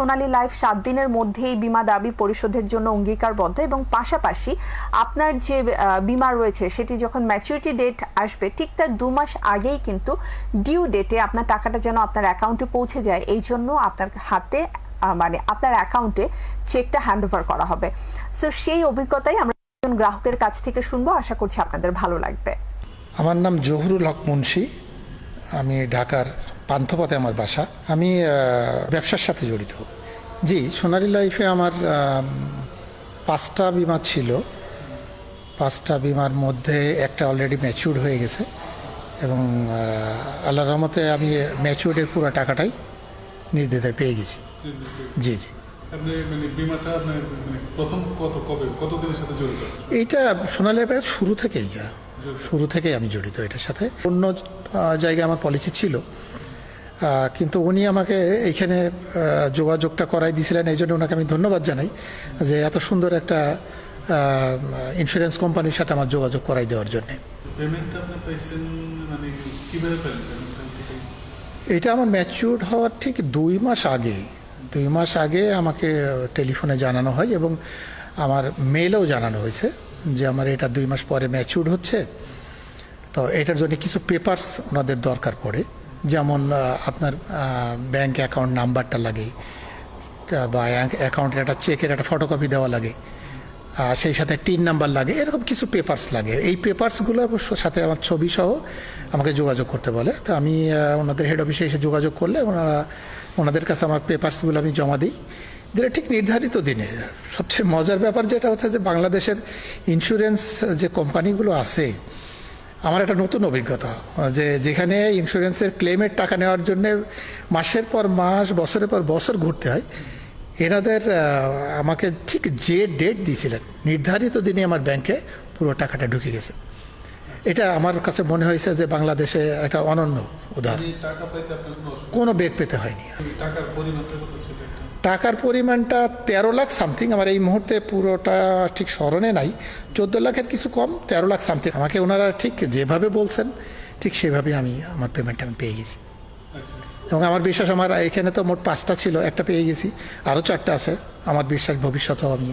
সোনালী life 7 দিনের মধ্যেই বীমা দাবি পরিশোধের জন্য অঙ্গীকারবদ্ধ এবং পাশাপাশি আপনার যে বীমা রয়েছে সেটি যখন ম্যাচুরিটি ডেট আসবে ঠিক তার 2 মাস আগেই কিন্তু ডিউ ডেটে আপনার টাকাটা যেন আপনার অ্যাকাউন্টে পৌঁছে যায়, এই জন্য আপনার হাতে মানে আপনার অ্যাকাউন্টে চেকটা হ্যান্ড ওভার করা হবে। সো সেই অভিজ্ঞতাই আমরা গ্রাহকের কাছ থেকে শুনবো, আশা করছি আপনাদের ভালো লাগবে। আমার নাম জহুরুল হক মুন্সি, আমি ঢাকার পান্থপথে আমার বাসা। আমি ব্যবসার সাথে জড়িত। জি, সোনালী লাইফে আমার 5টা বিমা ছিল। 5টা বিমার মধ্যে একটা অলরেডি ম্যাচিউর হয়ে গেছে এবং আল্লাহর রহমতে আমি ম্যাচিউরের পুরো টাকাটাই নির্দ্বিধায় পেয়ে গেছি। জি জি। এইটা সোনালী লাইফের শুরু থেকেই আমি জড়িত এটার সাথে। অন্য জায়গায় আমার পলিসি ছিল, কিন্তু উনি আমাকে এইখানে যোগাযোগটা করাই দিয়েছিলেন, এই জন্য ওনাকে আমি ধন্যবাদ জানাই যে এত সুন্দর একটা ইন্স্যুরেন্স কোম্পানির সাথে আমার যোগাযোগ করাই দেওয়ার জন্যে। এটা আমার ম্যাচিউর হওয়ার ঠিক 2 মাস আগে আমাকে টেলিফোনে জানানো হয় এবং আমার মেইলেও জানানো হয়েছে যে আমার এটা 2 মাস পরে ম্যাচিউর হচ্ছে। তো এটার জন্য কিছু পেপারস ওনাদের দরকার পড়ে, যেমন আপনার ব্যাংক অ্যাকাউন্ট নাম্বারটা লাগে বা অ্যাকাউন্টের একটা চেকের একটা ফটোকপি দেওয়া লাগে, সেই সাথে টিন নাম্বার লাগে, এরকম কিছু পেপারস লাগে। এই পেপারসগুলো সাথে আমার ছবি সহ আমাকে যোগাযোগ করতে বলে। তো আমি ওনাদের হেড অফিসে এসে যোগাযোগ করলে ওনাদের কাছে আমার পেপারসগুলো আমি জমা দিই, দিলে ঠিক নির্ধারিত দিনে। সবচেয়ে মজার ব্যাপার যেটা হচ্ছে যে বাংলাদেশের ইন্স্যুরেন্স যে কোম্পানিগুলো আছে, আমার একটা নতুন অভিজ্ঞতা যে যেখানে ইন্স্যুরেন্সের ক্লেমের টাকা নেওয়ার জন্য মাসের পর মাস বছরের পর বছর ঘুরতে হয়, এনাদের আমাকে ঠিক যে ডেট দিয়েছিলেন নির্ধারিত দিনে আমার ব্যাংকে পুরো টাকাটা ঢুকে গেছে। এটা আমার কাছে মনে হয়েছে যে বাংলাদেশে একটা অনন্য উদাহরণ। কোনো বেগ পেতে হয়নি। টাকার পরিমাণটা 13 লাখ সামথিং, আমার এই মুহূর্তে পুরোটা ঠিক স্মরণে নাই, 14 লাখের কিছু কম, 13 লাখ সামথিং। আমাকে ওনারা ঠিক যেভাবে বলছেন ঠিক সেভাবে আমার পেমেন্টটা আমি পেয়ে গেছি। এবং আমার বিশ্বাস, আমার এখানে তো মোট 5টা ছিল, একটা পেয়ে গেছি, আরও 4টা আছে। আমার বিশ্বাস ভবিষ্যতেও আমি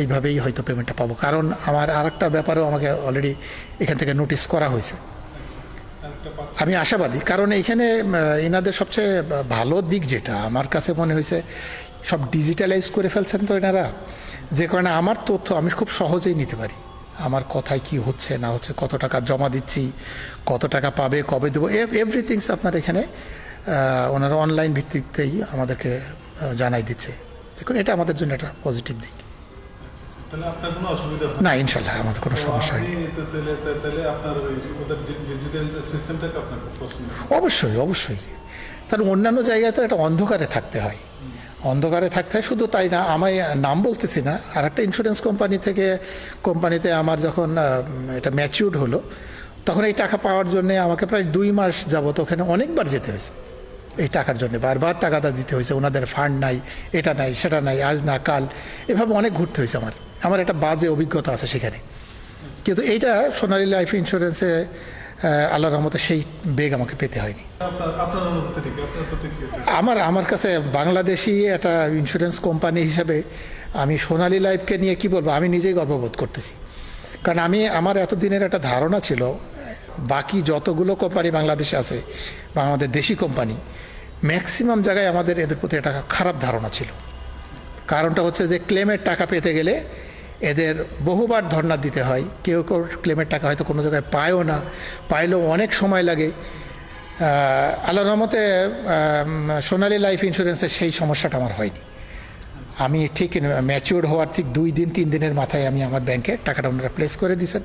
এইভাবেই হয়তো পেমেন্টটা পাবো, কারণ আমার আরেকটা ব্যাপারেও আমাকে অলরেডি এখান থেকে নোটিস করা হয়েছে। আমি আশাবাদী, কারণ এইখানে এনাদের সবচেয়ে ভালো দিক যেটা আমার কাছে মনে হয়েছে, সব ডিজিটালাইজ করে ফেলছেন তো এনারা, যে কারণে আমার তথ্য আমি খুব সহজেই নিতে পারি। আমার কথায় কি হচ্ছে না হচ্ছে, কত টাকা জমা দিচ্ছি, কত টাকা পাবে, কবে দেবো, এভরিথিংস আপনার এখানে ওনারা অনলাইন ভিত্তিতেই আমাদেরকে জানাই দিচ্ছে। দেখুন, এটা আমাদের জন্য একটা পজিটিভ দিক। না, ইনশাল্লাহ আমাদের কোনো সমস্যা নেই। অবশ্যই। তার অন্যান্য জায়গায় তো একটা অন্ধকারে থাকতে হয়, শুধু তাই না, আমি নাম বলতেছি না, আর একটা ইন্স্যুরেন্স কোম্পানিতে আমার যখন এটা ম্যাচিউরড হলো, তখন এই টাকা পাওয়ার জন্য আমাকে প্রায় 2 মাস যাবত ওখানে অনেকবার যেতে হয়েছে। এই টাকার জন্য বারবার টাকাটা দিতে হয়েছে, ওনাদের ফান্ড নাই, এটা নাই, সেটা নাই, আজ না কাল, এভাবে অনেক ঘুরতে হয়েছে। আমার একটা বাজে অভিজ্ঞতা আছে সেখানে। কিন্তু এইটা সোনালী লাইফ ইন্স্যুরেন্সে আল্লাহর রহমতে সেই বেগ আমাকে পেতে হয়নি। আমার কাছে বাংলাদেশি একটা ইন্স্যুরেন্স কোম্পানি হিসাবে আমি সোনালী লাইফকে নিয়ে কি বলবো, আমি নিজেই গর্ববোধ করতেছি। কারণ আমার এতদিনের একটা ধারণা ছিল বাকি যতগুলো কোম্পানি বাংলাদেশে আছে বা আমাদের দেশি কোম্পানি, ম্যাক্সিমাম জায়গায় আমাদের এদের প্রতি একটা খারাপ ধারণা ছিল। কারণটা হচ্ছে যে ক্লেমের টাকা পেতে গেলে এদের বহুবার ধর্ণা দিতে হয়, কেউ ক্লেমের টাকা হয়তো কোনো জায়গায় পায়ও না, পাইলেও অনেক সময় লাগে। আল্লাহর রহমতে সোনালী লাইফ ইন্স্যুরেন্সের সেই সমস্যাটা আমার হয়নি। আমি ঠিক ম্যাচিউর হওয়ার ঠিক 2 দিন 3 দিনের মাথায় আমি আমার ব্যাংকে টাকাটা ওনারা প্লেস করে দিয়েছেন।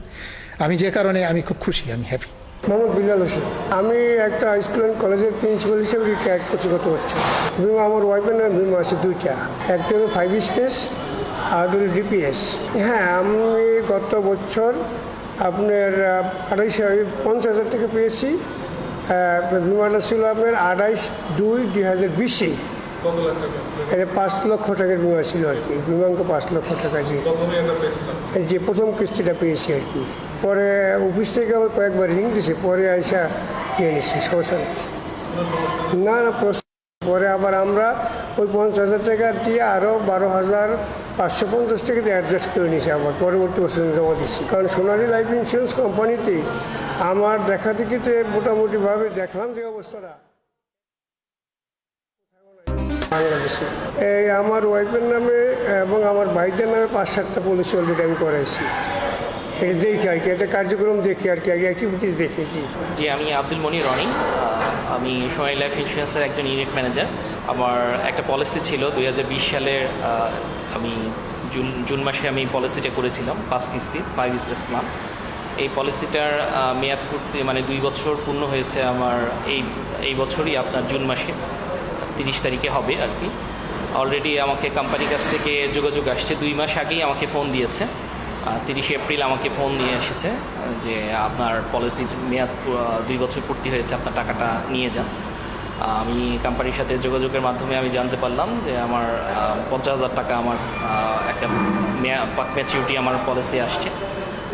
আমি যে কারণে আমি খুব খুশি, আমি হ্যাপি। মোহাম্মদ বিলাল হোসেন, আমি একটা স্কুল অ্যান্ড কলেজের প্রিন্সিপাল হিসেবে রিটায়ার্ড করছি গত বছর। বিমা আমার ওয়াইফের নামে বিমা আছে 2টা, একটা হলো 5 স্টেজ আর হলো ডিপিএস। হ্যাঁ, আমি গত বছর আপনার 50,000 টাকা পেয়েছি। বিমাটা ছিল আপনার 28/2/2020। এটা 5 লক্ষ টাকার বিমা ছিল আর কি, বিমাঙ্ক 5 লক্ষ টাকা। যে প্রথম কিস্তিটা পেয়েছি আর কি। পরে অফিস থেকে আমার কয়েকবার রিং দিছে, পরে আইসা নিয়ে নিছি, সমস্যা নেই। না, পরে আবার আমরা ওই 50,000 টাকা দিয়ে আরও 12,550 টাকা দিয়ে অ্যাডজাস্ট করে নিয়েছে, আবার পরবর্তী বছর জমা দিচ্ছি। কারণ সোনালী লাইফ ইন্স্যুরেন্স কোম্পানিতে আমার দেখা দেখিতে মোটামুটিভাবে দেখলাম যে অবস্থাটা বাংলাদেশে, এই আমার ওয়াইফের নামে এবং আমার ভাইদের নামে 5-7টা পলিসি অলরেডি আমি করাইছি। এটা দেখি আর কি, এটা কার্যক্রম দেখি আর কি, অ্যাক্টিভিটিস দেখেছি। জি, আমি আব্দুল মনির রনি। আমি সোনালী লাইফ ইন্স্যুরেন্সের একজন ইউনিট ম্যানেজার। আমার একটা পলিসি ছিল 2020 সালের, আমি জুন মাসে আমি পলিসিটা করেছিলাম 5 কিস্তি 5 স্টেজ প্ল্যান। এই পলিসিটার মেয়াদ পূর্তি মানে 2 বছর পূর্ণ হয়েছে আমার এই বছরই, আপনার জুন মাসে 30 তারিখে হবে আর কি। অলরেডি আমাকে কোম্পানির কাছ থেকে যোগাযোগ আসছে, 2 মাস আগেই আমাকে ফোন দিয়েছে। 30 এপ্রিল আমাকে ফোন নিয়ে এসেছে যে আপনার পলিসির মেয়াদ 2 বছর পূর্তি হয়েছে, আপনার টাকাটা নিয়ে যান। আমি কোম্পানির সাথে যোগাযোগের মাধ্যমে আমি জানতে পারলাম যে আমার 50,000 টাকা আমার একটা ম্যাচুরিটি আমার পলিসি আসছে।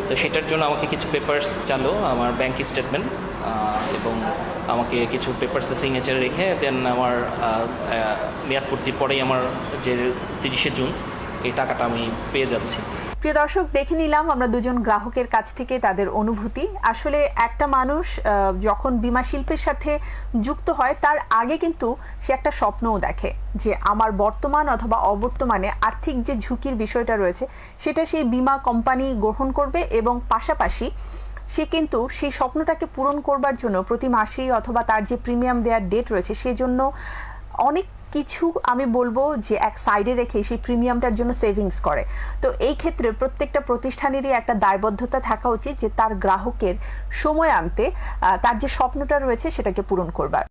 তো সেটার জন্য আমাকে কিছু পেপারস চালো, আমার ব্যাংক স্টেটমেন্ট এবং আমাকে কিছু পেপারসে সিগনেচার রেখে দেন আমার মেয়াদ পূর্তির পরেই আমার যে 30শে জুন এই টাকাটা আমি পেয়ে যাচ্ছি। প্রিয় দর্শক, দেখে নিলাম আমরা দুজন গ্রাহকের কাছ থেকে তাদের অনুভূতি। আসলে একটা মানুষ যখন বীমা শিল্পের সাথে যুক্ত হয় তার আগে কিন্তু সে একটা স্বপ্নও দেখে যে আমার বর্তমান অথবা অবর্তমানে আর্থিক যে ঝুঁকির বিষয়টা রয়েছে সেটা সেই বীমা কোম্পানি গ্রহণ করবে, এবং পাশাপাশি সে কিন্তু সেই স্বপ্নটাকে পূরণ করবার জন্য প্রতি মাসেই অথবা তার যে প্রিমিয়াম দেওয়ার ডেট রয়েছে সেজন্য অনেক কিছু আমি বলবো যে এক সাইডে রেখে সেই প্রিমিয়ামটার জন্য সেভিংস করে। তো এই ক্ষেত্রে প্রত্যেকটা প্রতিষ্ঠানেরই একটা দায়বদ্ধতা থাকা উচিত যে তার গ্রাহকের সময় আনতে তার যে স্বপ্নটা রয়েছে সেটাকে পূরণ করবার।